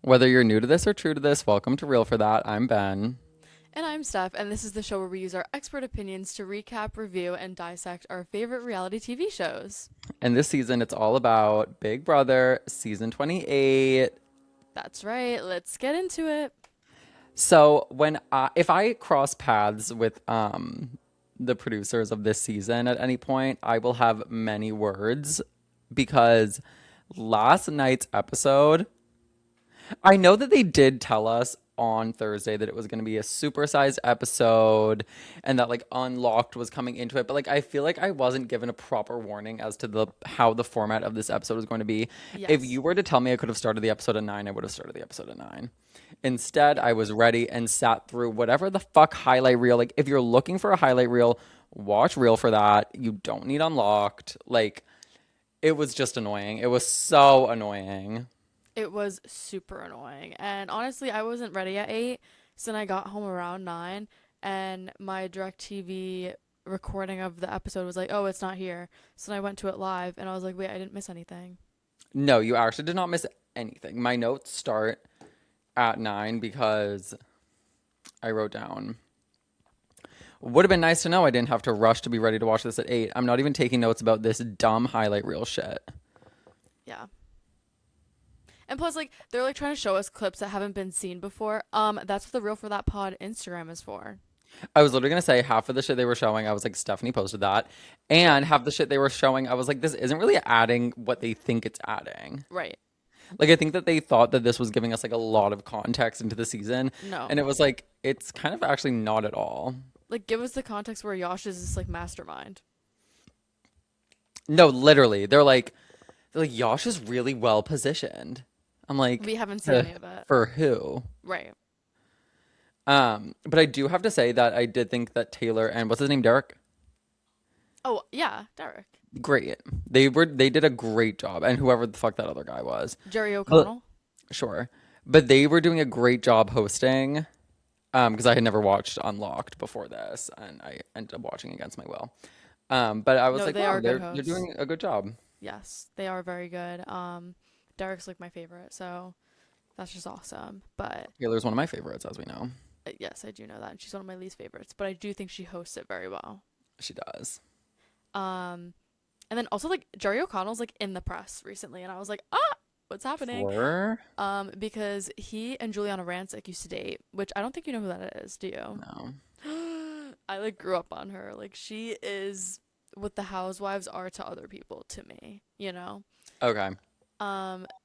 Whether you're new to this or true to this, welcome to Real for That. I'm Ben. And I'm Steph, and this is the show where we use our expert opinions to recap, review, and dissect our favorite reality TV shows. And this season, it's all about Big Brother season 28. That's right, let's get into it. So if I cross paths with the producers of this season at any point, I will have many words because last night's episode, I know that they did tell us on Thursday that it was going to be a supersized episode and that like Unlocked was coming into it, but like I feel like I wasn't given a proper warning as to the how the format of this episode was going to be. If Yes. you were to tell me I could have started the episode at 9, I would have started the episode at 9. Instead, I was ready and sat through whatever the fuck highlight reel. Like if you're looking for a highlight reel, watch Reel for that. You don't need Unlocked. Like it was just annoying. It was so annoying. It was super annoying. And honestly, I wasn't ready at 8, so then I got home around 9, and my DirecTV recording of the episode was like, oh, it's not here. So then I went to it live, and I was like, wait, I didn't miss anything. No, you actually did not miss anything. My notes start at 9 because I wrote down. Would have been nice to know I didn't have to rush to be ready to watch this at 8. I'm not even taking notes about this dumb highlight reel shit. Yeah. And plus, like, they're like trying to show us clips that haven't been seen before. That's what the Real for That Pod Instagram is for. I was literally gonna say half of the shit they were showing, I was like, Stephanie posted that. And half the shit they were showing, I was like, this isn't really adding what they think it's adding. Right. Like, I think that they thought that this was giving us like a lot of context into the season. And No. it was like, it's kind of actually not at all. Like, give us the context where Yosh is this like mastermind. No, literally. They're like, Yash is really well positioned. I'm like, We haven't seen any of it. for who? Right. But I do have to say that I did think that Taylor and what's his name, Derek? Oh, yeah, Derek. Great. They did a great job. And whoever the fuck that other guy was. Jerry But O'Connell. sure. But they were doing a great job hosting. Because I had never watched Unlocked before this, and I ended up watching against my will. But I was No, like, they wow, are good they're hosts. doing a good job. Yes, they are very good. Derek's like my favorite, so that's just awesome. But Taylor's one of my favorites, as we know. yes, I do know that. And she's one of my least favorites, but I do think she hosts it very well. She does. Um, and then also like Jerry O'Connell's like in the press recently, and I was like, ah, what's happening? For Because he and Juliana Rancic used to date, which I don't think you know who that is, do you? no. I like grew up on her. Like she is what the housewives are to other people to me, you know? Okay.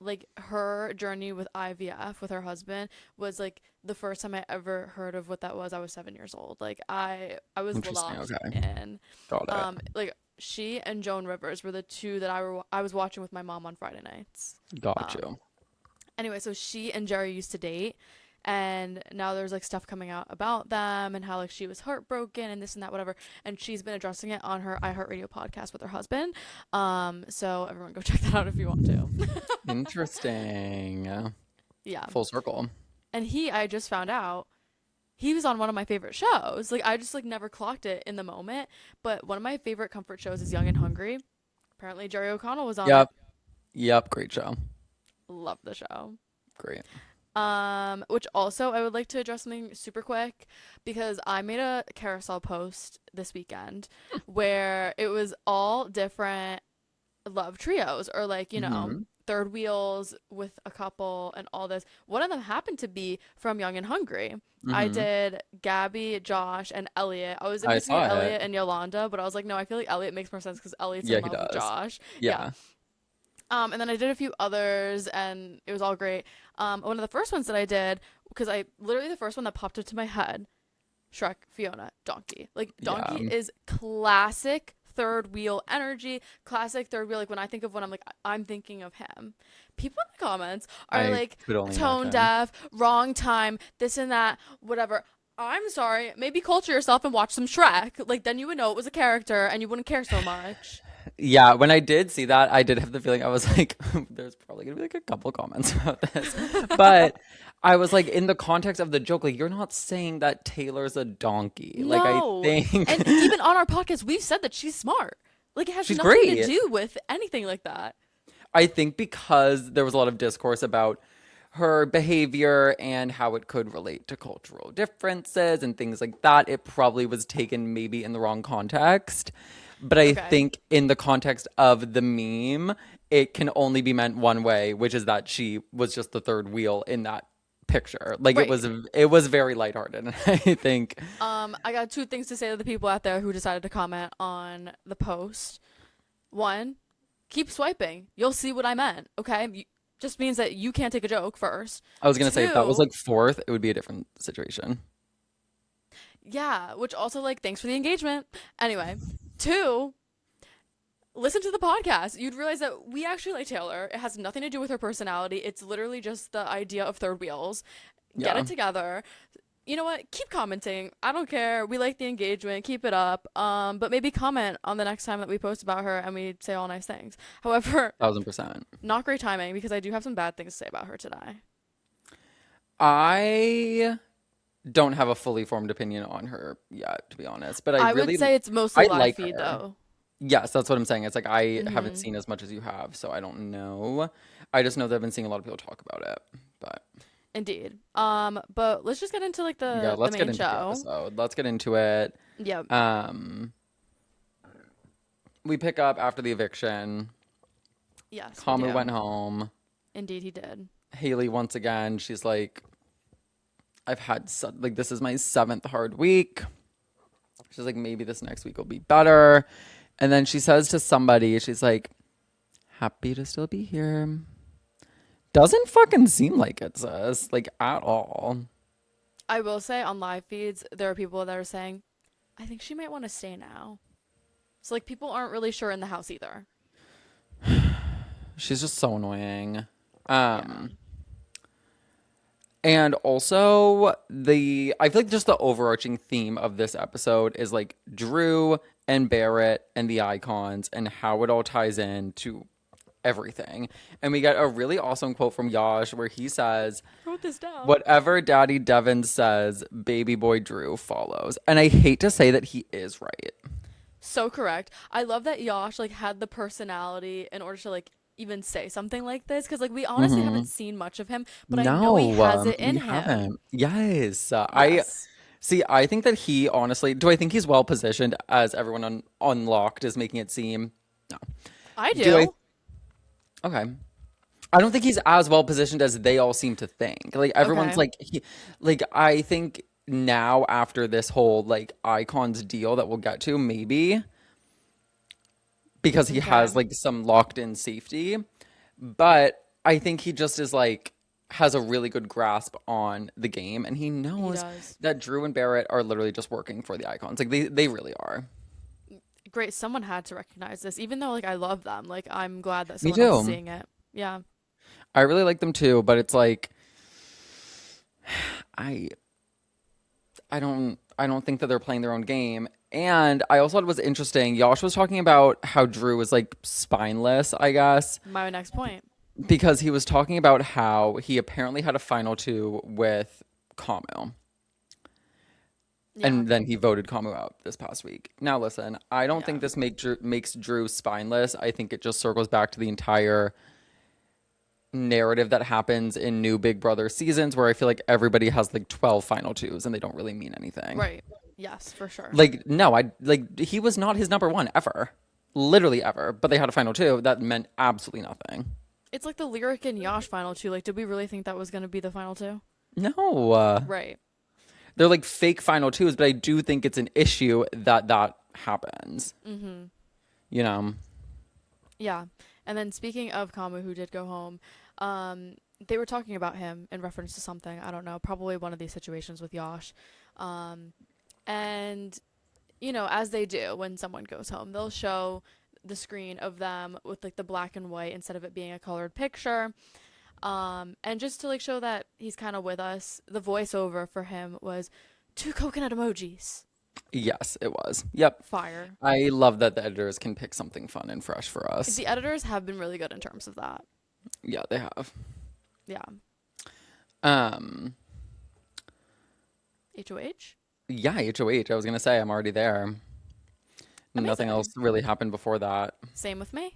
Like her journey with IVF with her husband was like the first time I ever heard of what that was. I was 7 years old. Like I was Interesting. locked Okay. in. Got it. Like she and Joan Rivers were the two that I was watching with my mom on Friday nights. Got Um, you. anyway, so she and Jerry used to date, and now there's like stuff coming out about them and how like she was heartbroken and this and that whatever, and she's been addressing it on her iHeartRadio podcast with her husband. So everyone go check that out if you want to. Interesting. Yeah. Full circle. And I just found out he was on one of my favorite shows. Like I just like never clocked it in the moment, but one of my favorite comfort shows is Young and Hungry. Apparently Jerry O'Connell was on it. Yep. Yep. Great show. Love the show. Great. Which also I would like to address something super quick because I made a carousel post this weekend where it was all different love trios or like, Hmm. third wheels with a couple and all this. One of them happened to be from Young and Hungry. I Hmm. did Gabby, Josh, and Elliot. I was in I between saw it. Elliot and Yolanda, but I was like, no, I feel like Elliot makes more sense because Elliot's Yeah, in he love with does. Josh. Yeah. Yeah. And then I did a few others, and it was all great. One of the first ones that I did, because I literally the first one that popped into my head, Shrek, Fiona, Donkey. Like Yeah. Donkey is classic third wheel energy, classic third wheel. Like when I think of one, I'm like I'm thinking of him. People in the comments are I like could only tone imagine. deaf, wrong time, this and that, whatever. I'm sorry. Maybe culture yourself and watch some Shrek. Like then you would know it was a character, and you wouldn't care so much. Yeah, when I did see that, I did have the feeling I was like, there's probably gonna be like a couple comments about this. But I was like, in the context of the joke, like, you're not saying that Taylor's a donkey. Like, I No. think And even on our podcast, we've said that she's smart. Like it has she's nothing to great. do with anything like that. I think because there was a lot of discourse about her behavior and how it could relate to cultural differences and things like that. It probably was taken maybe in the wrong context. But I Okay. think in the context of the meme, it can only be meant one way, which is that she was just the third wheel in that picture. Like Right. it was very lighthearted. And I think I got two things to say to the people out there who decided to comment on the post. One, keep swiping. You'll see what I meant, okay? Just means that you can't take a joke first. I was gonna say if that was Two, like fourth, it would be a different situation. yeah, which also like thanks for the engagement. Anyway, two, listen to the podcast. You'd realize that we actually like Taylor. It has nothing to do with her personality. It's literally just the idea of third wheels. Get Yeah, it together. You know what? Keep commenting. I don't care. We like the engagement. Keep it up. But maybe comment on the next time that we post about her and we say all nice things. However, 1000%. not great timing because I do have some bad things to say about her today. I don't have a fully formed opinion on her yet, to be honest. But I would say it's mostly I live like feed her. though. Yes, that's what I'm saying. It's like I haven't Mm-hmm. seen as much as you have, so I don't know. I just know that I've been seeing a lot of people talk about it. But Indeed. But let's just get into like yeah, the let's get main into the show. episode. Let's get into it. Yep. Um, we pick up after the eviction. Yes, we Kamu went do. home. Indeed, he did. Haley once again, she's like, like this is my seventh hard week. She's like, maybe this next week will be better. And then she says to somebody, she's like, happy to still be here. Doesn't fucking seem like it, sis. Like at all. I will say on live feeds, there are people that are saying, I think she might want to stay now. So like people aren't really sure in the house either. She's just so annoying. Yeah. And also I feel like just the overarching theme of this episode is like Drew and Barrett and the icons and how it all ties in to everything. And we get a really awesome quote from Yash where he says, Wrote this down. whatever Daddy Devin says, baby boy Drew follows. And I hate to say that he is right. So correct. I love that Yosh like had the personality in order to like even say something like this because like we honestly haven't Hmm. seen much of him, but I know he No, has it in we him. haven't. Yes. I Yes. see. I think that he honestly, do I think he's well positioned as everyone unlocked is making it seem? No. I Do I? do. Okay. I don't think he's as well positioned as they all seem to think. Like everyone's Okay. like, like I think now after this whole like icons deal that we'll get to, maybe because he Okay. has like some locked in safety. But I think he just is like has a really good grasp on the game and he He knows does. that Drew and Barrett are literally just working for the icons. Like they really are. Great. Someone had to recognize this, even though like I love them. Like I'm glad that Me someone else is too. seeing it. Yeah. I really like them too, but it's like I I don't think that they're playing their own game. And I also thought it was interesting. Yash was talking about how Drew was like spineless, I guess, My next point. because he was talking about how he apparently had a final two with Kamu. Yeah. And then he voted Kamu out this past week. Now, listen, I don't Yeah. think this makes Drew spineless. I think it just circles back to the entire narrative that happens in new Big Brother seasons where I feel like everybody has like 12 final twos and they don't really mean anything. Right. Yes, for sure. Like, no, I like he was not his number one ever. Literally ever. But they had a final two that meant absolutely nothing. It's like the lyric in Yash final two. Like, did we really think that was gonna be the final two? No, Right. they're like fake final twos, but I do think it's an issue that that happens. Mm-hmm. You know? Yeah. And then speaking of Kamu, who did go home, they were talking about him in reference to something. I don't know, probably one of these situations with Yash. Um, and you know, as they do when someone goes home, they'll show the screen of them with like the black and white instead of it being a colored picture. And just to like show that he's kind of with us, the voiceover for him was two coconut emojis. Yes, it was. Yep. Fire. I love that the editors can pick something fun and fresh for us. The editors have been really good in terms of that. Yeah, they have. Yeah. Um, HOH? yeah, HOH. I was gonna say I'm already there. Nothing else Amazing. really happened before that. Same with me.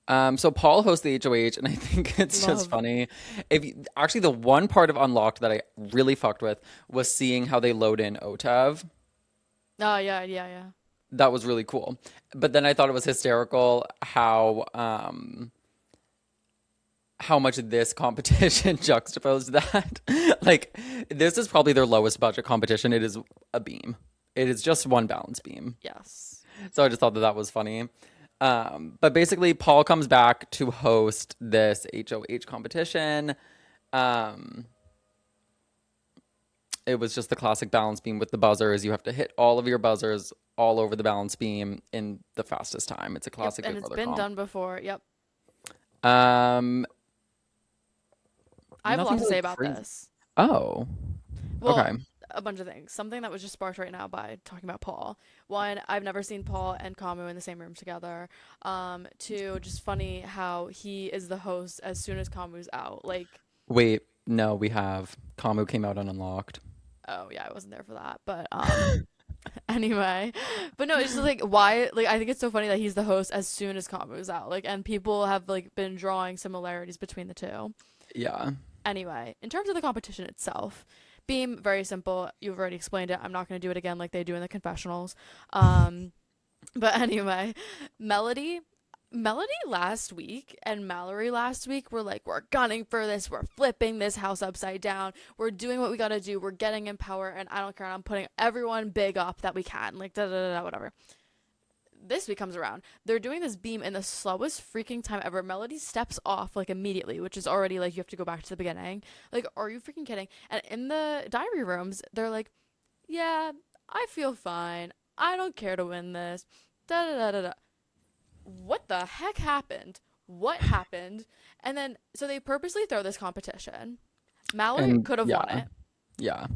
So Paul hosts the HOH, and I think it's just Love. funny. Actually, the one part of Unlocked that I really fucked with was seeing how they load in OTAV. Oh yeah, yeah, yeah. That was really cool. But then I thought it was hysterical how much this competition juxtaposed that. Like, this is probably their lowest budget competition. It is a beam. It is just one balance beam. Yes. So I just thought that that was funny. But basically, Paul comes back to host this HOH competition. Um, it was just the classic balance beam with the buzzers. You have to hit all of your buzzers all over the balance beam in the fastest time. It's a Yep, classic and Big it's Brother been comp. done before. Yep. Um, I have a lot Nothing to really say about crazy. this. Oh, Well, okay. a bunch of things. Something that was just sparked right now by talking about Paul. One, I've never seen Paul and Kamu in the same room together. Two, just funny how he is the host as soon as Kamu's out. Like, Wait, no, we have. Kamu came out on Unlocked. oh yeah, I wasn't there for that. But anyway. But no, it's just like why like I think it's so funny that he's the host as soon as Kamu's out. Like and people have like been drawing similarities between the two. Yeah. Anyway, in terms of the competition itself, Beam, very simple. You've already explained it. I'm not going to do it again like they do in the confessionals. Um, but anyway, Melody. Melody last week and Mallory last week were like, we're gunning for this. We're flipping this house upside down. We're doing what we got to do. We're getting in power. And I don't care. I'm putting everyone big up that we can. Like, da da da da, whatever. This week comes around. They're doing this beam in the slowest freaking time ever. Melody steps off like immediately, which is already like you have to go back to the beginning. Like, are you freaking kidding? And in the diary rooms, they're like, yeah, I feel fine. I don't care to win this. Da da da da da. What the heck happened? What happened? And then, so they purposely throw this competition. Mallory And could have won yeah, it. yeah.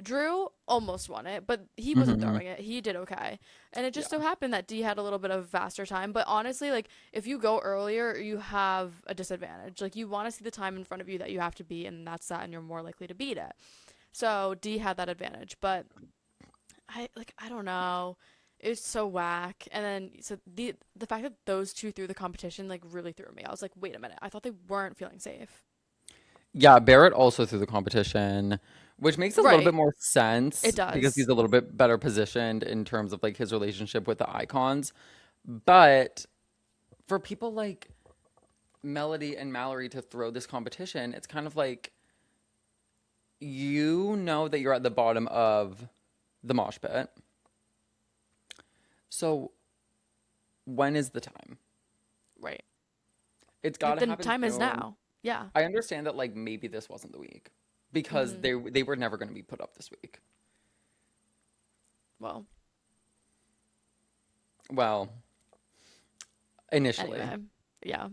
Drew almost won it, but he wasn't Hmm. throwing it. He did okay. And it just Yeah. so happened that D had a little bit of faster time. But honestly, like, if you go earlier, you have a disadvantage. Like, you want to see the time in front of you that you have to beat, and that's that, and you're more likely to beat it. So D had that advantage. But I don't know. It's so whack. And then so the fact that those two threw the competition like really threw me. I was like, wait a minute. I thought they weren't feeling safe. Yeah, Barrett also threw the competition, which makes a little bit Right. more It sense because he's does. a little bit better positioned in terms of like his relationship with the icons. But for people like Melody and Mallory to throw this competition, it's kind of like you know that you're at the bottom of the mosh pit. So when is the time? Right. It's got Like to the happen time is soon. now. Yeah. I understand that like maybe this wasn't the week because Mhm. they were never going to be put up this week. Well, Well, initially. anyway. Yeah.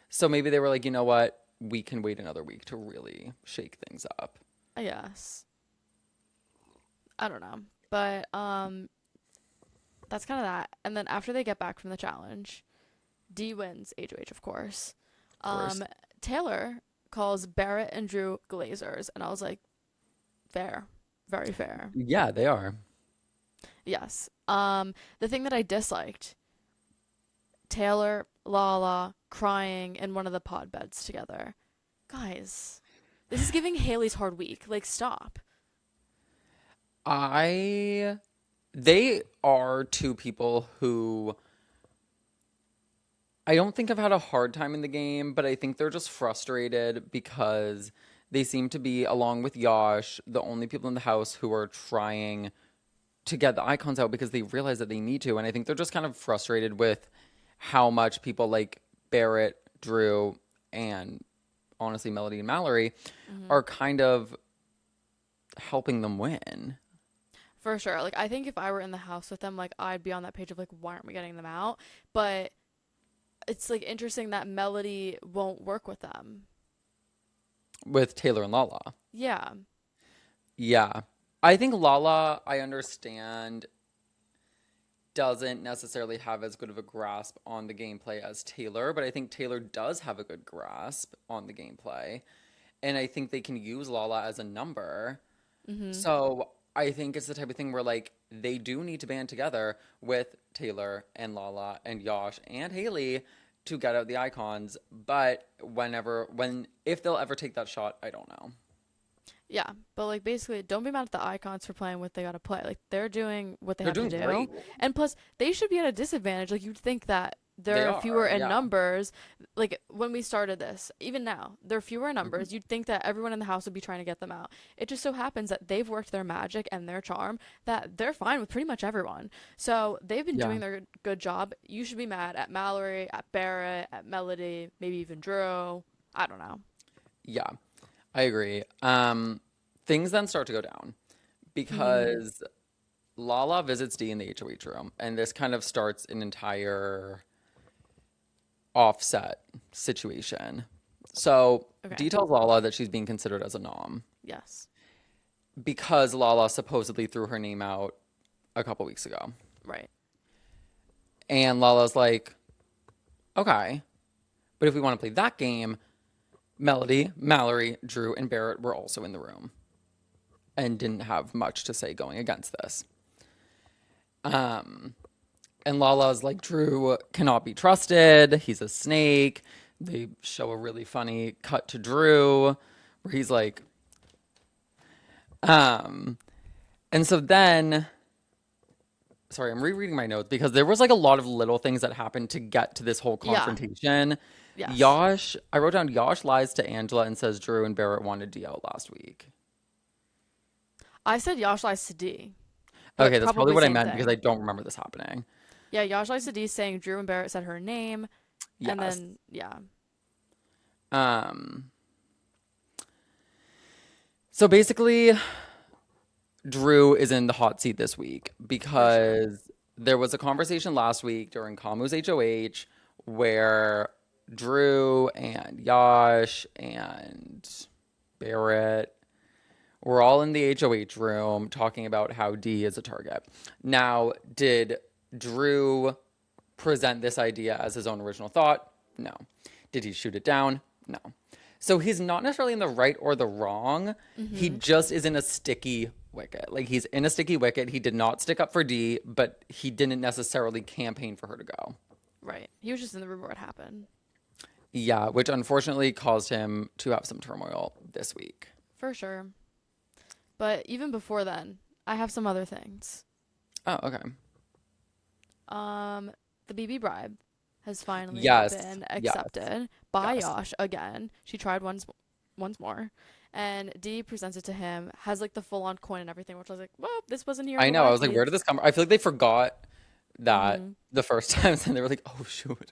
So maybe they were like, you know what? We can wait another week to really shake things up. I guess. I don't know. But that's kind of that. And then after they get back from the challenge, D wins HOH, of course. Of course. Um, Taylor calls Barrett and Drew Glazers, and I was like, fair, very fair. Yeah, they are. Yes. The thing that I disliked, Taylor, Lala crying in one of the pod beds together. Guys, this is giving Haley's hard week. Like, stop. I they are two people who I don't think have had a hard time in the game, but I think they're just frustrated because they seem to be, along with Yash, the only people in the house who are trying to get the icons out because they realize that they need to. And I think they're just kind of frustrated with how much people like Barrett, Drew, and honestly Melody and Mallory Hmm. are kind of helping them win. For sure. Like, I think if I were in the house with them, like, I'd be on that page of, like, why aren't we getting them out? But it's, like, interesting that Melody won't work with them. With Taylor and Lala. Yeah. Yeah. I think Lala, I understand, doesn't necessarily have as good of a grasp on the gameplay as Taylor, but I think Taylor does have a good grasp on the gameplay. And I think they can use Lala as a number. Hmm. So I think it's the type of thing where like they do need to band together with Taylor and Lala and Yash and Haley to get out the icons, but if they'll ever take that shot, I don't know. Yeah, but like basically, don't be mad at the icons for playing what they gotta play. Like they're doing what they They're have to doing do, great. and plus they should be at a disadvantage. Like you'd think that They they're fewer are, in yeah. numbers. Like when we started this, even now they're fewer in Mhm. numbers. You'd think that everyone in the house would be trying to get them out. It just so happens that they've worked their magic and their charm that they're fine with pretty much everyone. So they've been Yeah. doing their good job. You should be mad at Mallory, at Barrett, at Melody, maybe even Drew. I don't know. Yeah, I agree. Things then start to go down Mm-hmm. because Lala visits Dee in the HOH room, and this kind of starts an entire offset situation. So Okay. Dee tells Lala that she's being considered as a nom Yes. because Lala supposedly threw her name out a couple weeks ago. Right. And Lala's like, okay, but if we want to play that game, Melody, Mallory, Drew, and Barrett were also in the room and didn't have much to say going against this. Um, and Lala's like, Drew cannot be trusted. He's a snake. They show a really funny cut to Drew where he's like, um, and so then, sorry, I'm rereading my notes because there was like a lot of little things that happened to get to this whole Yeah. confrontation. Yes. I wrote down Yash lies to Angela and says Drew and Barrett wanted D out last week. I said Yash lies to D, Okay, but that's probably probably what I same meant because I thing. don't remember this happening. Yeah, Yash lies to D saying Drew and Barrett said her name, and Yes. then yeah. Um, so basically, Drew is in the hot seat this week For sure. because there was a conversation last week during Kamu's HOH where Drew and Yash and Barrett were all in the HOH room talking about how D is a target. Now, did Drew present this idea as his own original thought? No. Did he shoot it down? No. So he's not necessarily in the right or the wrong. He Mm-hmm. just is in a sticky wicket. Like he's in a sticky wicket. He did not stick up for D, but he didn't necessarily campaign for her to go. Right. He was just in the room where it happened. Yeah, which unfortunately caused him to have some turmoil this week. For sure. But even before then, I have some other things. Oh, okay. Um, the BB bribe has finally Yes, been yes, accepted by yes. Yash again. She tried once more. And Dee presents it to him, has like the full on coin and everything, which I was like, well, this wasn't here I for know. I my was like, where did feeds. this come? I feel like they forgot that Mm-hmm. the first time, and they were like, oh shoot.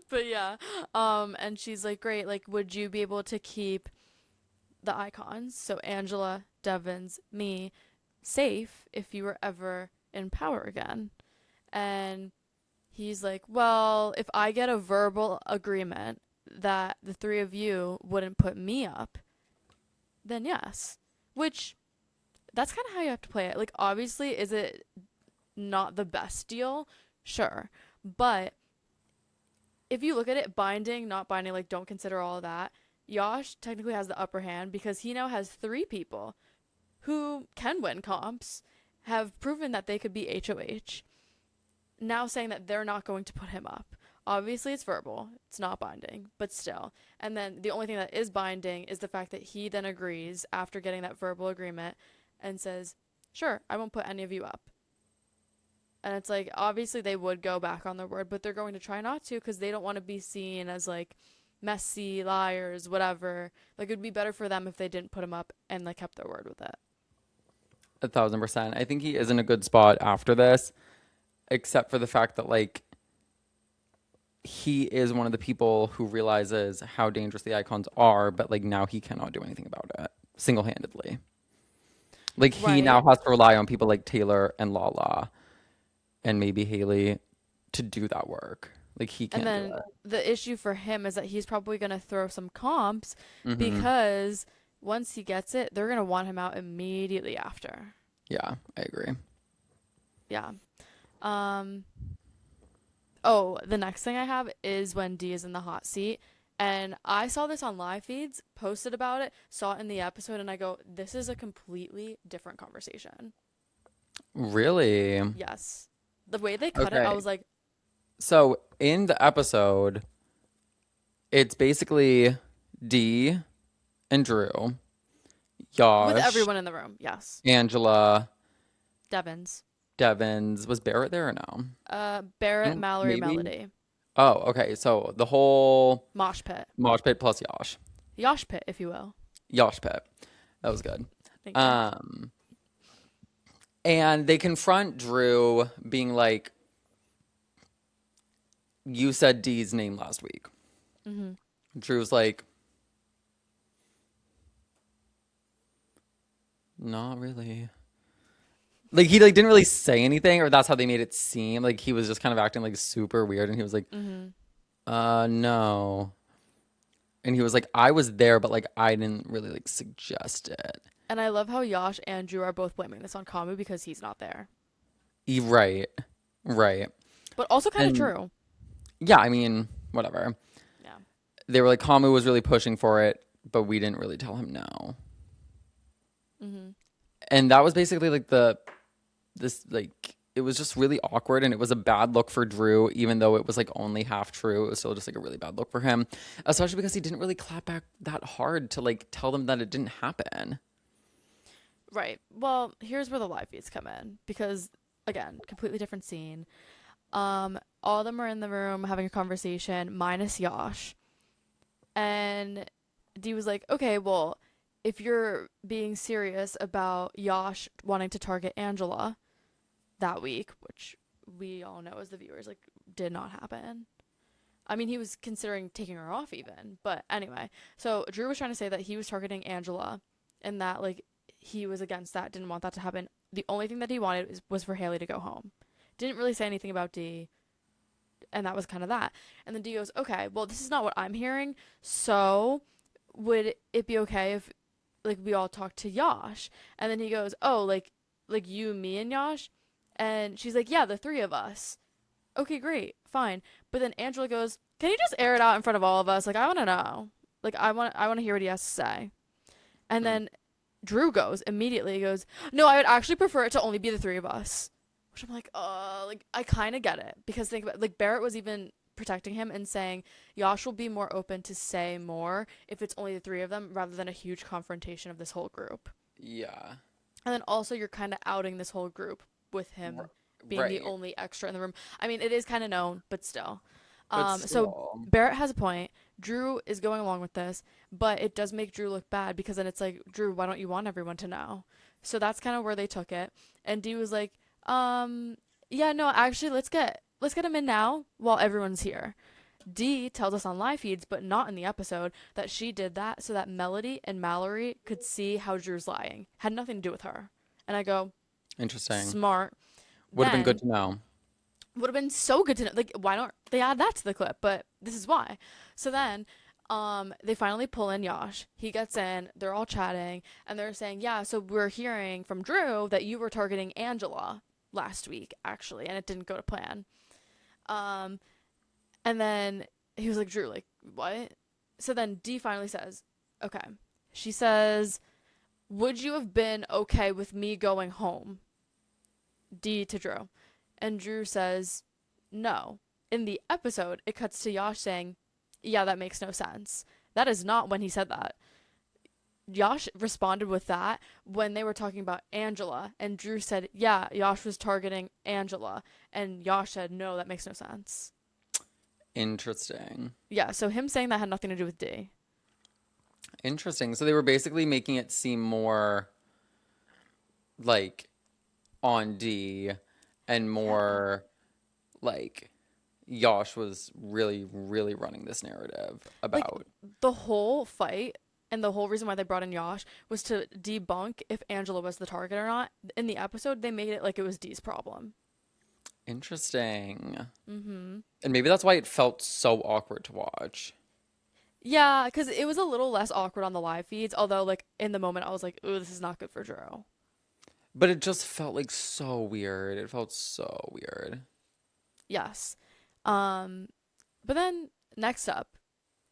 But yeah, and she's like, great, like, would you be able to keep the icons, so Angela, Devins, me, safe if you were ever in power again? And he's like, well, if I get a verbal agreement that the three of you wouldn't put me up, then yes. Which, that's kind of how you have to play it. Like, obviously, is it not the best deal? Sure. But if you look at it, binding, not binding, like, don't consider all of that. Yash technically has the upper hand because he now has three people who can win comps, have proven that they could be HOH, now saying that they're not going to put him up. Obviously, it's verbal, it's not binding, but still. And then the only thing that is binding is the fact that he then agrees after getting that verbal agreement and says, sure, I won't put any of you up. And it's like, obviously, they would go back on their word, but they're going to try not to because they don't want to be seen as like messy liars, whatever. Like, it would be better for them if they didn't put him up and like kept their word with it. 1,000%. I think he is in a good spot after this, except for the fact that like he is one of the people who realizes how dangerous the icons are, but like now he cannot do anything about it single-handedly. Like he Right. now has to rely on people like Taylor and Lala and maybe Haley to do that work. Like he And can't do then it. the issue for him is that he's probably going to throw some comps Hmm. because once he gets it, they're going to want him out immediately after. Yeah, I agree. Yeah. Um oh, the next thing I have is when Dee is in the hot seat. And I saw this on live feeds, posted about it, saw it in the episode, and I go, this is a completely different conversation. Really? Yes. The way they cut it, I Okay. was like, So in the episode, it's basically Dee and Drew, With Yash, everyone in the room, yes. Angela, Devins. Devins. Was Barrett there or no? Barrett, No, Mallory, maybe. Melody. Oh, okay. So the whole Mosh pit. Mosh Pit plus Yash. Yosh pit, if you will. Yash Pit. That was good. Thank you. Um, and they confront Drew being like, you said Dee's name last week. Mm-hmm. Drew's like, not really. Like he like didn't really say anything, or that's how they made it seem. Like he was just kind of acting like super weird, and he was like, Mm-hmm. no. And he was like, I was there, but like I didn't really like suggest it. And I love how Yash and Drew are both blaming this on Kamu because he's not there. Right. Right. But also kind of And true. yeah, I mean, whatever. Yeah. They were like, Kamu was really pushing for it, but we didn't really tell him no. Mm-hmm. And that was basically like this like it was just really awkward, and it was a bad look for Drew, even though it was like only half true. It was still just like a really bad look for him, especially because he didn't really clap back that hard to like tell them that it didn't happen. Right. Well, here's where the live feeds come in because again, completely different scene. All of them are in the room having a conversation, minus Yash. And Dee was like, okay, well, if you're being serious about Yash wanting to target Angela that week, which we all know as the viewers, like, did not happen. I mean, he was considering taking her off even. But anyway, so Drew was trying to say that he was targeting Angela and that, like, he was against that, didn't want that to happen. The only thing that he wanted was for Haley to go home. Didn't really say anything about Dee, and that was kind of that. And then Dee goes, okay, well, this is not what I'm hearing. So would it be okay if like we all talk to Yash? And then he goes, oh, like you, me, and Yash? And she's like, yeah, the three of us. Okay, great, fine. But then Angela goes, can you just air it out in front of all of us? Like I want to know. Like I want to hear what he has to say. And Mm. then Drew goes immediately goes, no, I would actually prefer it to only be the three of us. Which I'm like, like I kind of get it because think about like Barrett was even protecting him and saying Yash will be more open to say more if it's only the three of them rather than a huge confrontation of this whole group. Yeah. And then also you're kind of outing this whole group with him R- being the Right. only extra in the room. I mean, it is kind of known, but still. But So still, Barrett has a point. Drew is going along with this, but it does make Drew look bad because then it's like, Drew, why don't you want everyone to know? So that's kind of where they took it. And Dee was like, yeah, no, actually, let's get him in now while everyone's here. Dee tells us on live feeds, but not in the episode, that she did that so that Melody and Mallory could see how Drew's lying. Had nothing to do with her. And I go, interesting. smart. Would have been good Then to know. would have been so good to know. Like, why don't they add that to the clip? But this is why. So then, they finally pull in Yash. He gets in. They're all chatting, and they're saying, "Yeah, so we're hearing from Drew that you were targeting Angela last week, actually, and it didn't go to plan." Um, and then he was like, "Drew, like what?" So then Dee finally says, "Okay." She says, "Would you have been okay with me going home?" Dee to Drew. And Drew says, no. In the episode, it cuts to Yash saying, yeah, that makes no sense. That is not when he said that. Yash responded with that when they were talking about Angela, and Drew said, yeah, Yash was targeting Angela. And Yash said, no, that makes no sense. Interesting. Yeah, so him saying that had nothing to do with D. Interesting. So they were basically making it seem more like on D and Yeah. more like Yosh was really, really running this narrative Like, about. the whole fight and the whole reason why they brought in Yash was to debunk if Angela was the target or not. In the episode, they made it like it was Dee's problem. Interesting. Mm-hmm. And maybe that's why it felt so awkward to watch. Yeah, because it was a little less awkward on the live feeds, although, like, in the moment, I was like, ooh, this is not good for Drew. But it just felt like so weird. It felt so weird. Yes. Um, but then next up,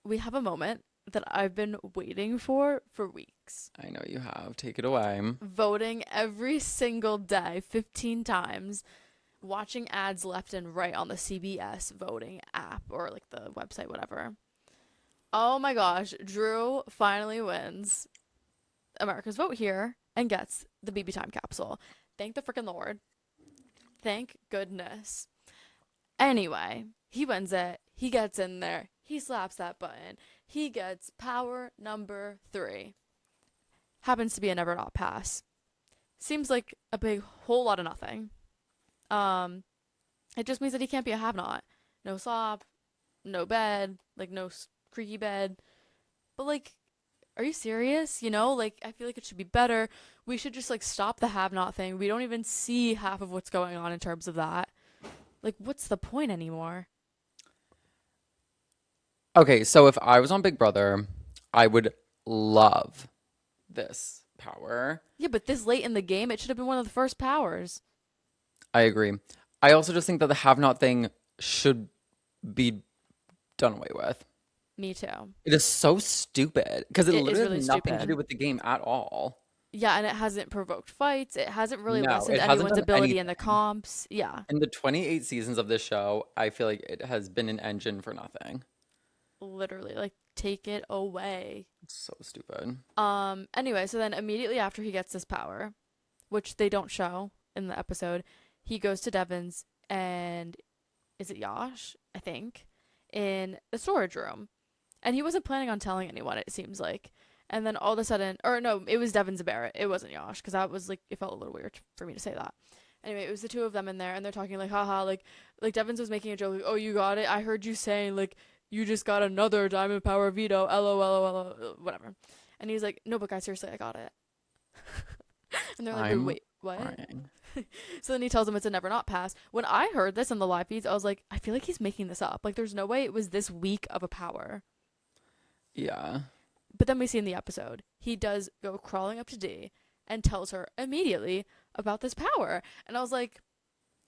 we have a moment that I've been waiting for weeks. I know you have. Take it away. Voting every single day, 15 times. watching ads left and right on the CBS voting app or like the website, whatever. Oh my gosh, Drew finally wins America's vote here and gets the BB Time capsule. Thank the freaking Lord. Thank goodness. Anyway, he wins it. He gets in there. He slaps that button. He gets power number 3. Happens to be a never not pass. Seems like a big whole lot of nothing. Um, it just means that he can't be a have not. No slop, no bed, like no creaky bed. But like, are you serious? Like I feel like it should be better. We should just like stop the have not thing. We don't even see half of what's going on in terms of that. Like, what's the point anymore? Okay, so if I was on Big Brother, I would love this power. Yeah, but this late in the game, it should have been one of the first powers. I agree. I also just think that the have not thing should be done away with. Me too. It is so stupid because it It is literally really has nothing to do stupid. with the game at all. Yeah, and it hasn't provoked fights. It hasn't really No, lessened it hasn't anyone's done ability in the anything. comps. Yeah, In the 28 seasons of this show, I feel like it has been an engine for nothing. literally, like take it away. It's so stupid. Anyway, so then immediately after he gets this power, which they don't show in the episode, he goes to Devon's and is it Yash, I think, in the storage room. And he wasn't planning on telling anyone, it seems like. And then all of a sudden, or no, it was Devon's and Barrett. It wasn't Yash, because that was like, it felt a little weird for me to say that. Anyway, it was the two of them in there, and they're talking like, haha, like Devon's was making a joke, like, oh, you got it? I heard you saying, like, you just got another Diamond Power veto, lol, whatever. And he's like, no, but guys, seriously, I got it. And they're like, wait, I'm wait, what? crying. So then he tells him it's a never not pass. When I heard this in the live feeds, I was like, I feel like he's making this up. Like, there's no way it was this weak of a power. Yeah. But then we see in the episode, he does go crawling up to D and tells her immediately about this power. And I was like,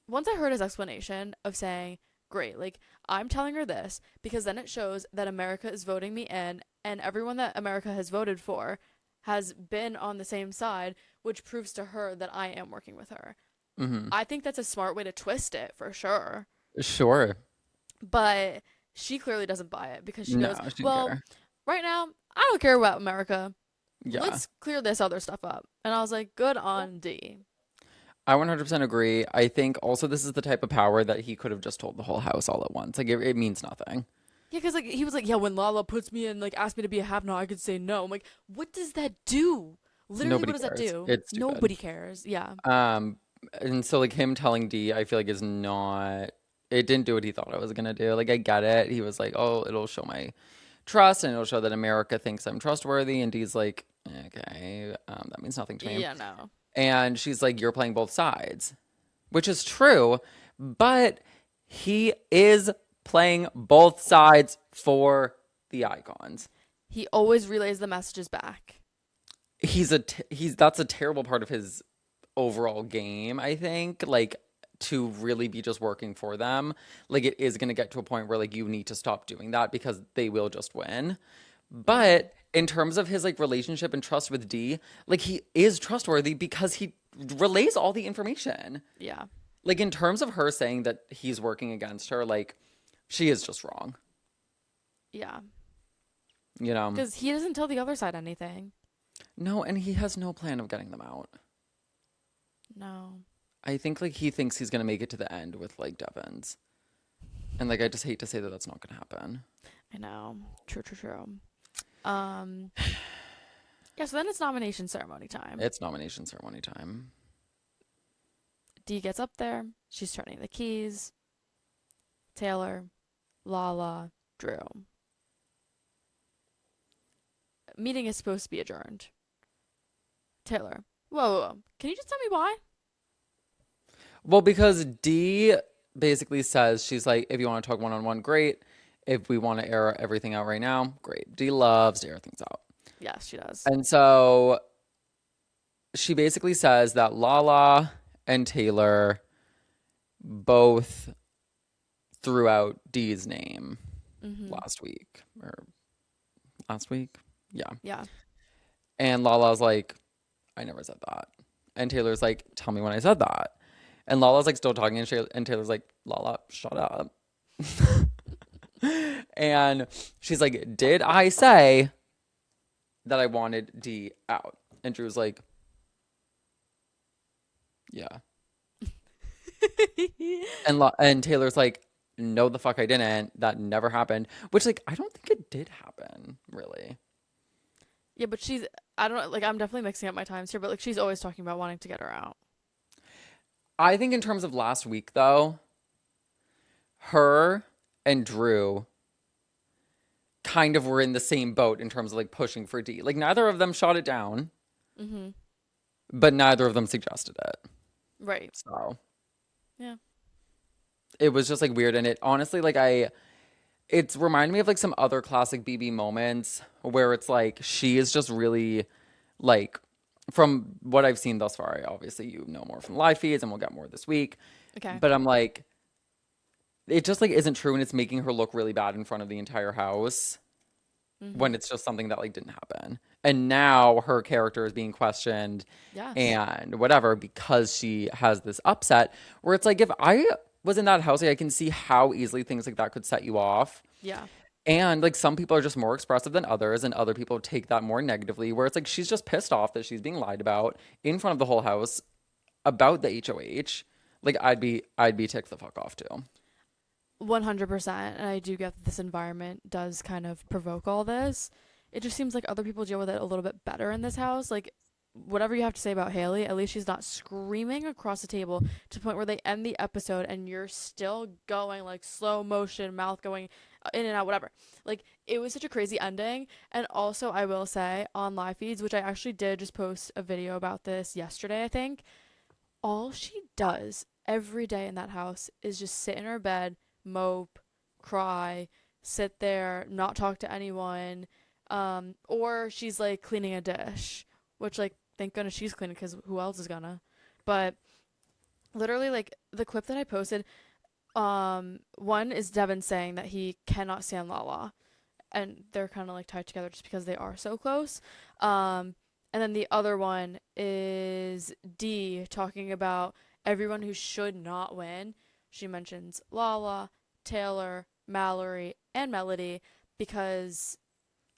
once I heard his explanation of saying, great, like, I'm telling her this because then it shows that America is voting me in and everyone that America has voted for has been on the same side, which proves to her that I am working with her. Mm-hmm. I think that's a smart way to twist it for sure. Sure. But she clearly doesn't buy it because she No, goes, she didn't well, care. right now, I don't care about America. Yeah. Let's clear this other stuff up. And I was like, good on D. I 100% agree. I think also this is the type of power that he could have just told the whole house all at once. Like it means nothing. Yeah, because like he was like, yeah, when Lala puts me in, like, asked me to be a have not, I could say no. I'm like, what does that do? Literally, what Nobody does that cares. do? It's stupid. Nobody cares. Yeah. Um, and so like him telling D, I feel like is not. It didn't do what he thought it was gonna do. Like I get it. He was like, oh, it'll show my trust and it'll show that America thinks I'm trustworthy. And D's like, okay, that means nothing to me. Yeah, no. And she's like, you're playing both sides, which is true, but he is playing both sides for the icons. He always relays the messages back. He's that's a terrible part of his overall game, I think. Like to really be just working for them. Like it is going to get to a point where like you need to stop doing that because they will just win. Mm-hmm. But in terms of his like relationship and trust with D, like he is trustworthy because he relays all the information. Yeah. Like in terms of her saying that he's working against her, like she is just wrong, Yeah. you know? Because he doesn't tell the other side anything. No, and he has no plan of getting them out. No. I think like he thinks he's gonna make it to the end with like Devon's, and like I just hate to say that that's not gonna happen. I know. True, true, true. Um, yeah, so then it's nomination ceremony time. It's nomination ceremony time. Dee gets up there. She's turning the keys. Taylor, Lala, Drew. Meeting is supposed to be adjourned. Taylor, whoa, whoa, whoa. Can you just tell me why? Well, because D basically says she's like, if you want to talk one on one, great. If we want to air everything out right now, great. D loves to air things out. Yes, she does. And so she basically says that Lala and Taylor both threw out D's name Mm-hmm. last week or last week. Yeah. Yeah. And Lala's like, I never said that. And Taylor's like, tell me when I said that. And Lala's like still talking, and, and Taylor's like, Lala, shut up. And she's like, did I say that I wanted D out? And Drew's like, yeah. And Taylor's like, no, the fuck I didn't. That never happened. Which, like, I don't think it did happen, really. Yeah, but she's, I don't know, like, I'm definitely mixing up my times here, but like, she's always talking about wanting to get her out. I think in terms of last week, though, her and Drew kind of were in the same boat in terms of like pushing for D. Like, neither of them shot it down, Mm-hmm. but neither of them suggested it. Right. So Yeah. it was just like weird. And it honestly, like, it's reminded me of like some other classic BB moments where it's like she is just really like, from what I've seen thus far, obviously you know more from live feeds and we'll get more this week. Okay. But I'm like, it just like isn't true, and it's making her look really bad in front of the entire house Mm-hmm. when it's just something that like didn't happen. And now her character is being questioned Yes. and whatever because she has this upset where it's like, if I was in that house, like, I can see how easily things like that could set you off. Yeah. And like some people are just more expressive than others, and other people take that more negatively, where it's like she's just pissed off that she's being lied about in front of the whole house about the HOH. Like, I'd be ticked the fuck off too. 100%. And I do get that this environment does kind of provoke all this. It just seems like other people deal with it a little bit better in this house. Like, whatever you have to say about Haley, at least she's not screaming across the table to the point where they end the episode and you're still going like slow motion, mouth going in and out, whatever. Like, it was such a crazy ending. And also, I will say on live feeds, which I actually did just post a video about this yesterday, I think, all she does every day in that house is just sit in her bed, mope, cry, sit there, not talk to anyone, or she's like cleaning a dish, which, like, thank goodness she's cleaning because who else is gonna? But literally, like, the clip that I posted, one is Devin saying that he cannot stand Lala, and they're kind of like tied together just because they are so close. Um, and then the other one is D talking about everyone who should not win. She mentions Lala, Taylor, Mallory, and Melody because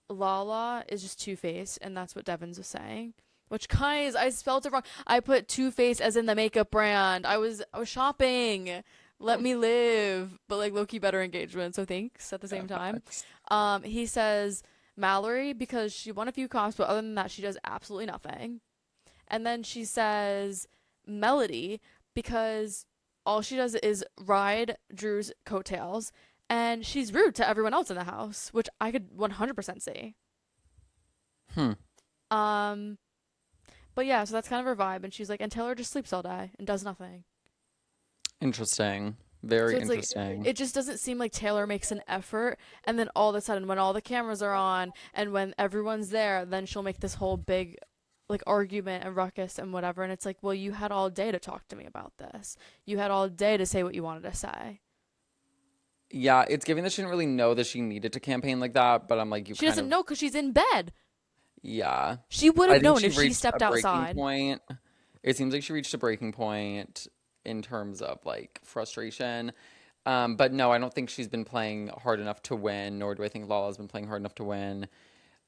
Lala is just Two Face, and that's what Devins was saying. Which, guys, I spelled it wrong. I put Two Face as in the makeup brand. I was shopping. Let me live, but like low key better engagement. So thanks at the Yeah, same time. facts. He says Mallory because she won a few comps, but other than that, she does absolutely nothing. And then she says Melody because all she does is ride Drew's coattails, and she's rude to everyone else in the house, which I could 100% see. Hmm. Um, but yeah, so that's kind of her vibe, and she's like, and Taylor just sleeps all day and does nothing. Interesting. So Very it's like interesting. it just doesn't seem like Taylor makes an effort, and then all of a sudden, when all the cameras are on and when everyone's there, then she'll make this whole big like argument and ruckus and whatever, and it's like, well, you had all day to talk to me about this. You had all day to say what you wanted to say. Yeah, it's giving that she didn't really know that she needed to campaign like that, but I'm like, you She kind doesn't of, know because she's in bed. yeah. She would I have think known she if she reached a stepped breaking outside. point. It seems like she reached a breaking point in terms of like frustration. But no, I don't think she's been playing hard enough to win, nor do I think Lala's been playing hard enough to win.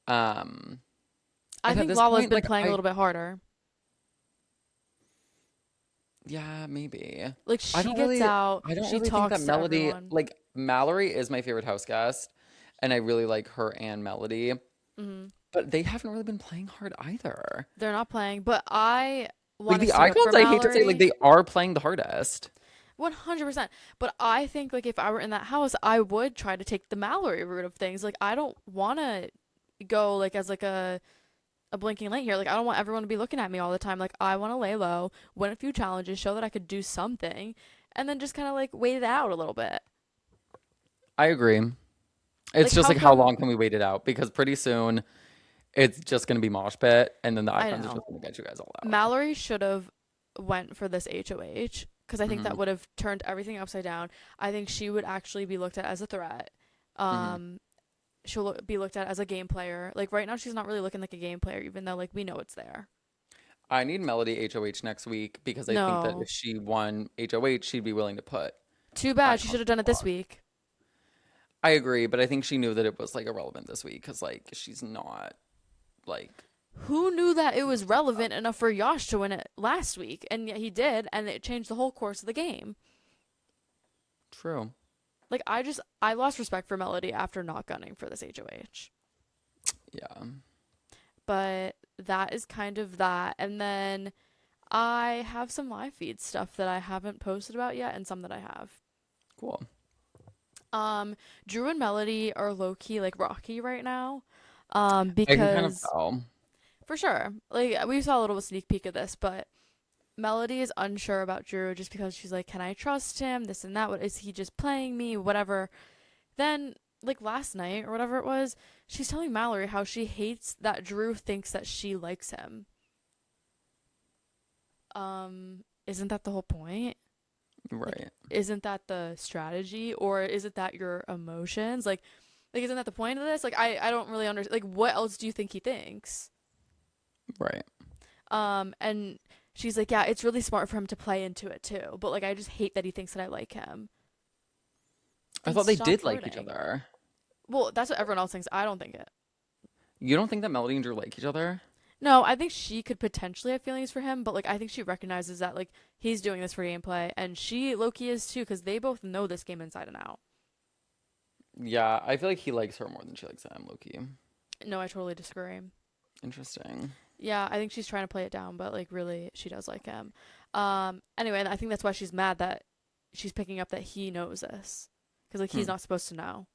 Um, I and at think this Lala's point, been like, playing a little bit harder. yeah, maybe. Like, she gets out, I don't she really think that talks to Melody, everyone. like, Mallory is my favorite house guest, and I really like her and Melody, Hmm. but they haven't really been playing hard either. They're not playing, but I Like, want to the stick up for icons, I hate to say, like, Mallory. they are playing the hardest. 100%. But I think, like, if I were in that house, I would try to take the Mallory route of things. Like, I don't want to go, like, as, like, a blinking light here. Like, I don't want everyone to be looking at me all the time. Like, I want to lay low, win a few challenges, show that I could do something, and then just kind of, like, wait it out a little bit. I agree. It's Like, just how like, how come? long can we wait it out? Because pretty soon it's just gonna be mosh pit, and then the I icons are know. just gonna get you guys all out. Mallory should have went for this HOH because I think Hmm. that would have turned everything upside down. I think she would actually be looked at as a threat. Hmm. Um, be looked at as a game player. Like right now, she's not really looking like a game player, even though like we know it's there. I need Melody HOH next week because I think that if No. she won HOH, she'd be willing to put Too bad. She should icons have on done the it this block. week. I agree, but I think she knew that it was like irrelevant this week because like she's not like Who knew that it was relevant enough for Yash to win it last week? And yet he did, and it changed the whole course of the game. true. Like, I lost respect for Melody after not gunning for this HOH. Yeah. But that is kind of that. And then I have some live feed stuff that I haven't posted about yet and some that I have. Cool. Drew and Melody are low key like rocky right now. I can kind of Because tell. for sure, like we saw a little sneak peek of this, but Melody is unsure about Drew just because she's like, can I trust him? This and that. What is he just playing me? Whatever. Then, like last night or whatever it was, she's telling Mallory how she hates that Drew thinks that she likes him. Isn't that the whole point? Like, Right. isn't that the strategy, or is it that your emotions? Like isn't that the point of this? Like, I don't really understand. Like, what else do you think he thinks? Right. And she's like, yeah, it's really smart for him to play into it too. But like, I just hate that he thinks that I like him. I And thought they stop did like each flirting. other. Well, that's what everyone else thinks. I don't think it. You don't think that Melody and Drew like each other? No, I think she could potentially have feelings for him, but like, I think she recognizes that like he's doing this for gameplay, and she low key is too, because they both know this game inside and out. Yeah, I feel like he likes her more than she likes him, Loki. No, I totally disagree. Interesting. Yeah, I think she's trying to play it down, but like really, she does like him. Anyway, and I think that's why she's mad that she's picking up that he knows this, because like he's Hmm. not supposed to know.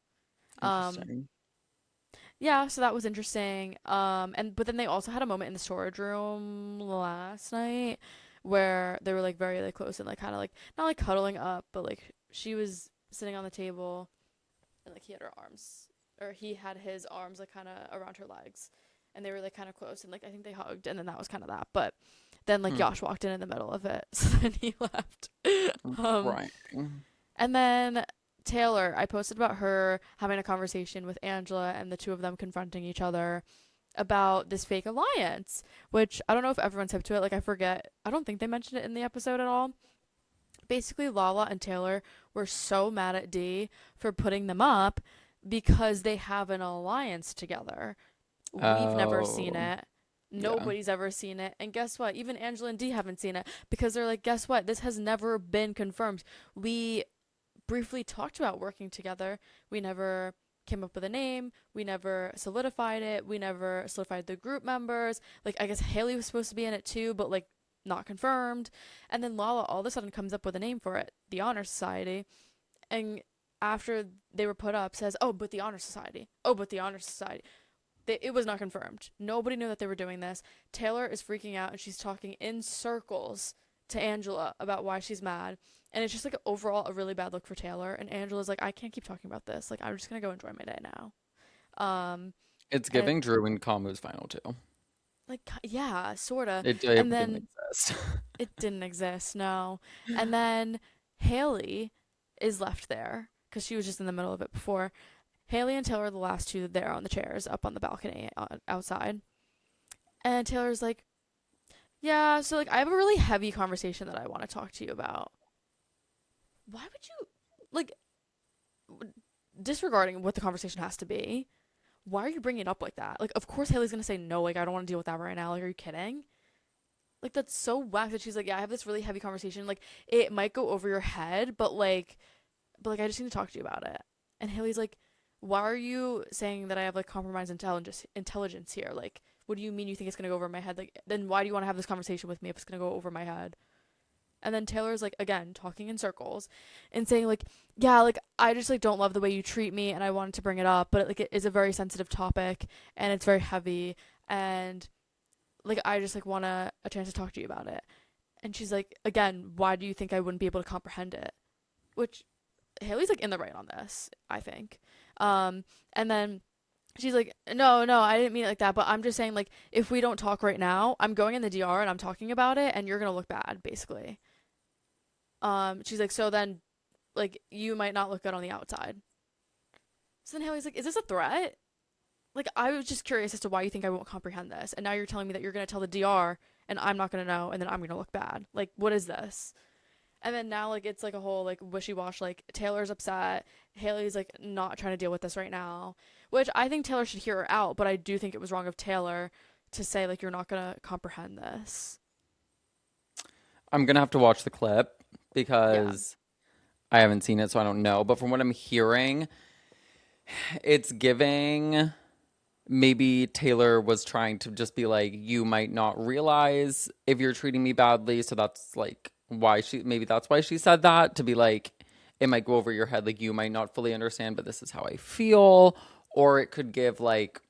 Um, Interesting. yeah, so that was interesting. And but then they also had a moment in the storage room last night where they were like very like close and like kind of like not like cuddling up, but like she was sitting on the table and like he had her arms or he had his arms like kind of around her legs and they were like kind of close and like I think they hugged and then that was kind of that. But then like Hmm. Josh walked in the middle of it, so then he left. um, Right. and then Taylor, I posted about her having a conversation with Angela and the two of them confronting each other about this fake alliance, which I don't know if everyone's hip to it. Like, I forget. I don't think they mentioned it in the episode at all. Basically, Lala and Taylor were so mad at Dee for putting them up because they have an alliance together. We've never seen Oh, it. yeah. Nobody's ever seen it. And guess what? Even Angela and Dee haven't seen it because they're like, guess what? This has never been confirmed. We briefly talked about working together. We never came up with a name. We never solidified it. We never solidified the group members. Like, I guess Haley was supposed to be in it too, but like not confirmed. And then Lala all of a sudden comes up with a name for it, the Honor Society. And after they were put up, says, "Oh, but the Honor Society. Oh, but the Honor Society." It was not confirmed. Nobody knew that they were doing this. Taylor is freaking out and she's talking in circles to Angela about why she's mad. And it's just like overall a really bad look for Taylor. And Angela's like, I can't keep talking about this. Like, I'm just gonna go enjoy my day now. Um, It's and giving Drew and Kamu's final two. like, yeah, sorta. It And didn't then exist. it didn't exist, no. And then Haley is left there because she was just in the middle of it before. Haley and Taylor are the last two there on the chairs up on the balcony outside. And Taylor's like, yeah, so like I have a really heavy conversation that I want to talk to you about. Why would you like disregarding what the conversation has to be? Why are you bringing it up like that? Like, of course Haley's gonna say no. Like, I don't want to deal with that right now. Like, are you kidding? Like, that's so whack that she's like, yeah, I have this really heavy conversation. Like, it might go over your head, but I just need to talk to you about it. And Haley's like, why are you saying that I have like compromised intelligence here? Like, what do you mean you think it's gonna go over my head? Like, then why do you want to have this conversation with me if it's gonna go over my head? And then Taylor's like again talking in circles and saying like, yeah, like I just like don't love the way you treat me and I wanted to bring it up, but like it is a very sensitive topic and it's very heavy and like I just like want a chance to talk to you about it. And she's like, again, why do you think I wouldn't be able to comprehend it? Which Haley's like in the right on this, I think. And then she's like, no, no, I didn't mean it like that, but I'm just saying like if we don't talk right now, I'm going in the DR and I'm talking about it and you're gonna look bad, basically. She's like, so then like you might not look good on the outside. So then Haley's like, is this a threat? Like I was just curious as to why you think I won't comprehend this, and now you're telling me that you're gonna tell the DR and I'm not gonna know, and then I'm gonna look bad. Like, what is this? And then now, like, it's like a whole like wishy-wash. Like, Taylor's upset. Haley's like not trying to deal with this right now, which I think Taylor should hear her out. But I do think it was wrong of Taylor to say like you're not gonna comprehend this. I'm gonna have to watch the clip Yeah. because I haven't seen it, so I don't know. But from what I'm hearing, it's giving maybe Taylor was trying to just be like, you might not realize if you're treating me badly. So that's like why maybe that's why she said that to be like, it might go over your head. Like, you might not fully understand, but this is how I feel. Or it could give like,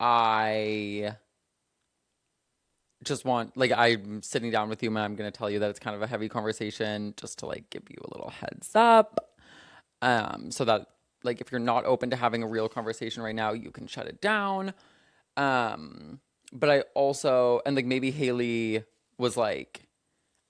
I just want, like, I'm sitting down with you and I'm going to tell you that it's kind of a heavy conversation just to like give you a little heads up. So that like if you're not open to having a real conversation right now, you can shut it down. But I also, and like maybe Haley was like,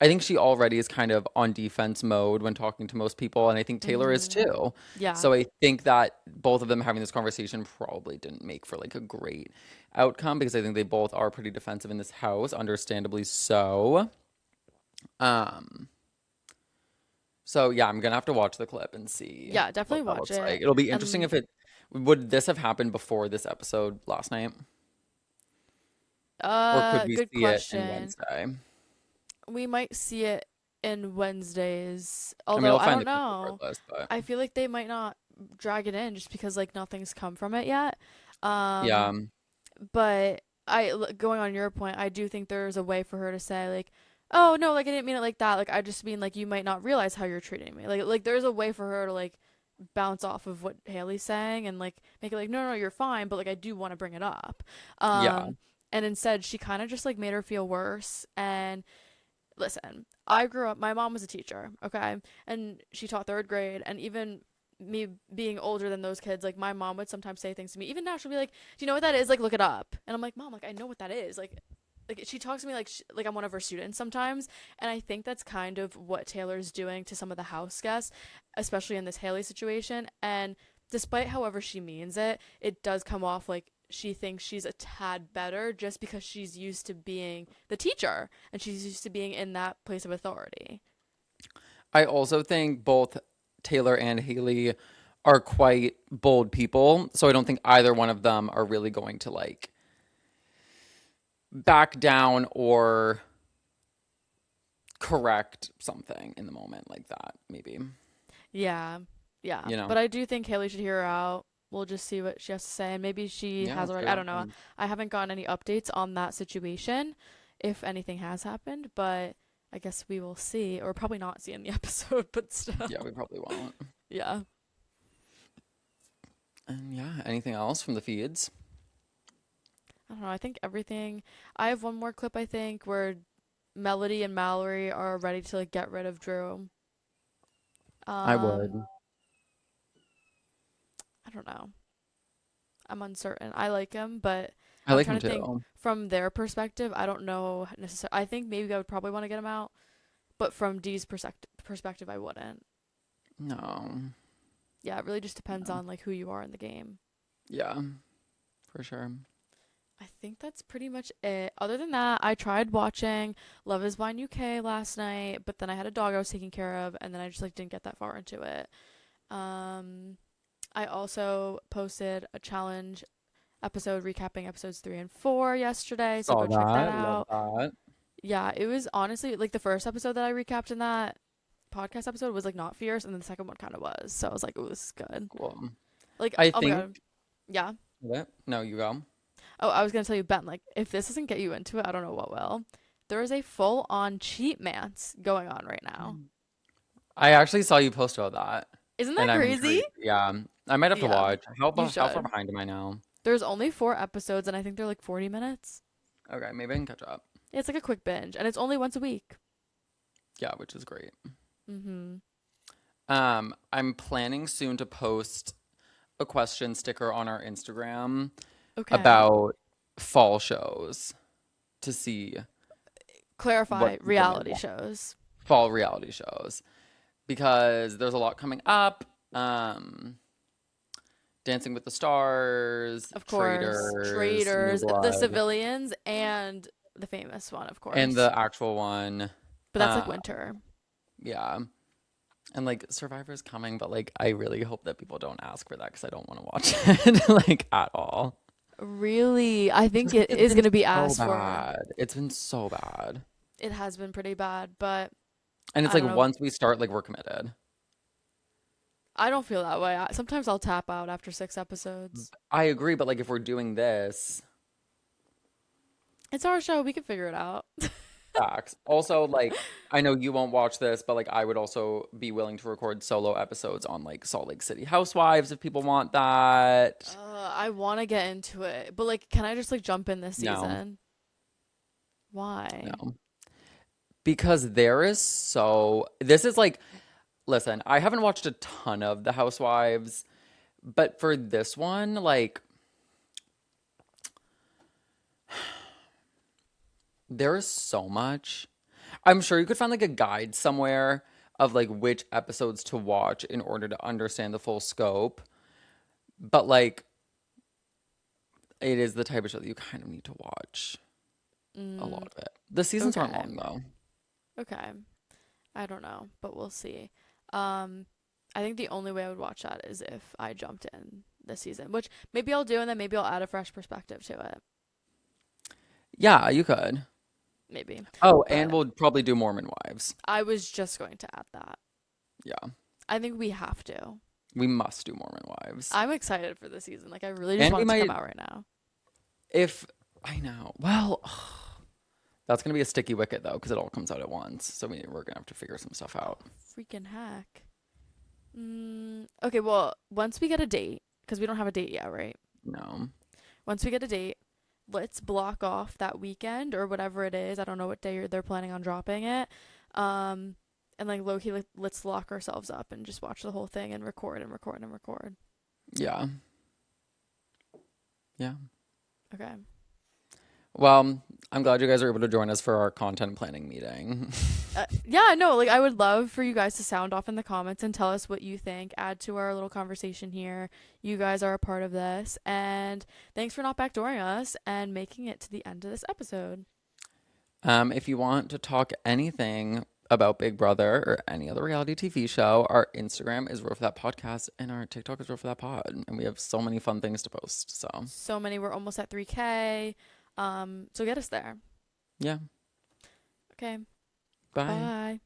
I think she already is kind of on defense mode when talking to most people, and I think Taylor is Mm-hmm. too. Yeah. So I think that both of them having this conversation probably didn't make for like a great outcome because I think they both are pretty defensive in this house, understandably so. Um, so yeah, I'm gonna have to watch the clip and see Yeah. what Definitely that watch looks like. it. It'll be interesting And if it would this have happened before this episode last night, or could we good see it in question. Wednesday? We might see it in Wednesdays, I mean, although I'll I find don't the clip know. regardless, but I feel like they might not drag it in just because like nothing's come from it yet. Um, yeah, but going on your point, I do think there's a way for her to say like, "Oh no, like I didn't mean it like that. Like I just mean like you might not realize how you're treating me." Like there's a way for her to like bounce off of what Haley's saying and like make it like, "No, no, no, you're fine, but like I do want to bring it up." yeah, Um, and instead she kind of just like made her feel worse. And listen, I grew up, my mom was a teacher, okay? And she taught third grade. And even me being older than those kids, like my mom would sometimes say things to me. Even now, she'll be like, "Do you know what that is? Like, look it up." And I'm like, "Mom, like, I know what that is." Like she talks to me like I'm one of her students sometimes. And I think that's kind of what Taylor's doing to some of the house guests, especially in this Haley situation. And despite however she means it, it does come off like she thinks she's a tad better just because she's used to being the teacher and she's used to being in that place of authority. I also think both Taylor and Haley are quite bold people, so I don't think either one of them are really going to like back down or correct something in the moment like that, maybe. Yeah, yeah. You know? But I do think Haley should hear her out. We'll just see what she has to say. And maybe she Yeah, has let's already. see I what don't know. happens. I haven't gotten any updates on that situation, if anything has happened. But I guess we will see, or probably not see in the episode, but Yeah, still. we probably won't. Yeah. And yeah, anything else from the feeds? I don't know. I think everything. I have one more clip, I think, where Melody and Mallory are ready to like get rid of Drew. I Um, would. I don't know. I'm uncertain. I like him, but I I'm like trying him to think too. from their perspective. I don't know necessarily. I think maybe I would probably want to get him out, but from Dee's perspective, I wouldn't. No. Yeah, it really just depends No. on like who you are in the game. Yeah, for sure. I think that's pretty much it. Other than that, I tried watching Love Is Blind UK last night, but then I had a dog I was taking care of, and then I just like didn't get that far into it. Um, I also posted a challenge episode recapping episodes 3 and 4 yesterday, so Saw go check that that. Love out. that. Yeah, it was honestly like the first episode that I recapped in that podcast episode was like not fierce, and then the second one kind of was. So I was like, "Oh, this is good." Cool. Like, I oh my think. god, yeah. What? No, you go. Oh, I was gonna tell you, Ben. Like, if this doesn't get you into it, I don't know what will. There is a full-on cheat mance going on right now. I actually saw you post about that, Isn't and that I'm crazy? intrigued. Yeah, I might have to Yeah, watch. you How far should. behind am I now? There's only 4 episodes, and I think they're like 40 minutes. Okay, maybe I can catch up. It's like a quick binge, and it's only once a week. Yeah, which is great. Mm-hmm. I'm planning soon to post a question sticker on our Instagram Okay. about fall shows to see Clarify what people may reality want. shows. Fall reality shows because there's a lot coming up. Dancing with the Stars, Of course, Traitors, New traitors, the Blood. civilians, and the famous one, of And course. the actual one, But that's like uh, winter. yeah. And like Survivor's coming, but like I really hope that people don't ask for that because I don't want to watch it like at all. Really, I think Just because it it's is been gonna be so asked for. bad. It's been so bad. It has been pretty bad, but And it's I like don't know. once we start, like we're committed. I don't feel that way. Sometimes I'll tap out after 6 episodes. I agree, but like if we're doing this, It's our show. We can figure it out. facts. Also, like I know you won't watch this, but like I would also be willing to record solo episodes on like Salt Lake City Housewives if people want that. I want to get into it, but like, can I just like jump in this No, season? Why? no. Because this is like, listen, I haven't watched a ton of the Housewives, but for this one, like there is so much. I'm sure you could find like a guide somewhere of like which episodes to watch in order to understand the full scope. But like it is the type of show that you kind of need to watch a lot Mm, of it. The seasons aren't okay. long though. Okay. I don't know, but we'll see. Um, I think the only way I would watch that is if I jumped in this season, which maybe I'll do, and then maybe I'll add a fresh perspective to it. Yeah, you could. Maybe. Oh, and But we'll probably do Mormon Wives. I was just going to add that. Yeah, I think we have to. we must do Mormon Wives. I'm excited for the season. Like, I really just And want we it to come might, out right now. if I know, well, that's gonna be a sticky wicket though, because it all comes out at once. So we're gonna have to figure some stuff out. Freaking heck. Okay, well, once we get a date, because we don't have a date yet, right? No. Once we get a date, let's block off that weekend or whatever it is. I don't know what day they're planning on dropping it. Um, and like low key, like, let's lock ourselves up and just watch the whole thing and record and record and record. Yeah. Yeah. Okay. Well, I'm glad you guys are able to join us for our content planning meeting. Yeah, no, like I would love for you guys to sound off in the comments and tell us what you think. Add to our little conversation here. You guys are a part of this. And thanks for not backdooring us and making it to the end of this episode. If you want to talk anything about Big Brother or any other reality TV show, our Instagram is Roar for That Podcast and our TikTok is Roar for That Pod. And we have so many fun things to post. So, So many, we're almost at 3K. So get us there. yeah. Okay. Bye. Bye.